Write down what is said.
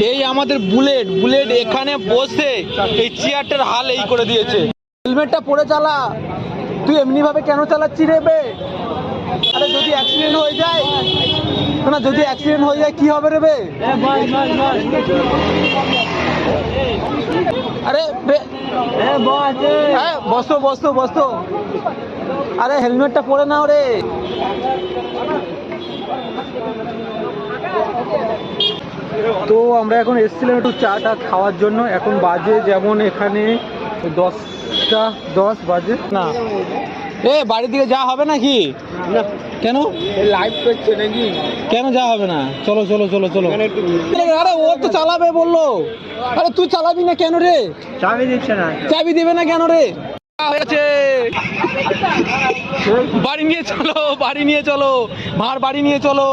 এই আমাদের bullet bullet এখানে বসে এই চেয়ারটার হাল এই করে দিয়েছে। হেলমেটটা পরে চালা, তুই এমনি ভাবে কেন চালাচ্ছি রে বে? আরে যদি অ্যাক্সিডেন্ট হয়ে যায় না, যদি অ্যাক্সিডেন্ট হয়ে যায় কি হবে রে বে? আরে বসো বসো বসো, আরে হেলমেটটা পরে নাও রে। তো আমরা এখন এসেছিলাম একটু চাটা খাওয়ার জন্য। এখন বাজে যেমন এখানে 10টা 10 বাজে না। বাড়ির দিকে যা হবে নাকি? কেন লাইভ করছে নাকি? কেন যা হবে না? চলো চলো চলো চলো। আরে ও তো চালাবে বললো। আরে তুই চালাবি না কেন রে? চাবি দিচ্ছে না। চাবি দিবে না কেন রে? হয়েছে, বাড়ি নিয়ে চলো, বাড়ি নিয়ে চলো, ভাড় বাড়ি নিয়ে চলো।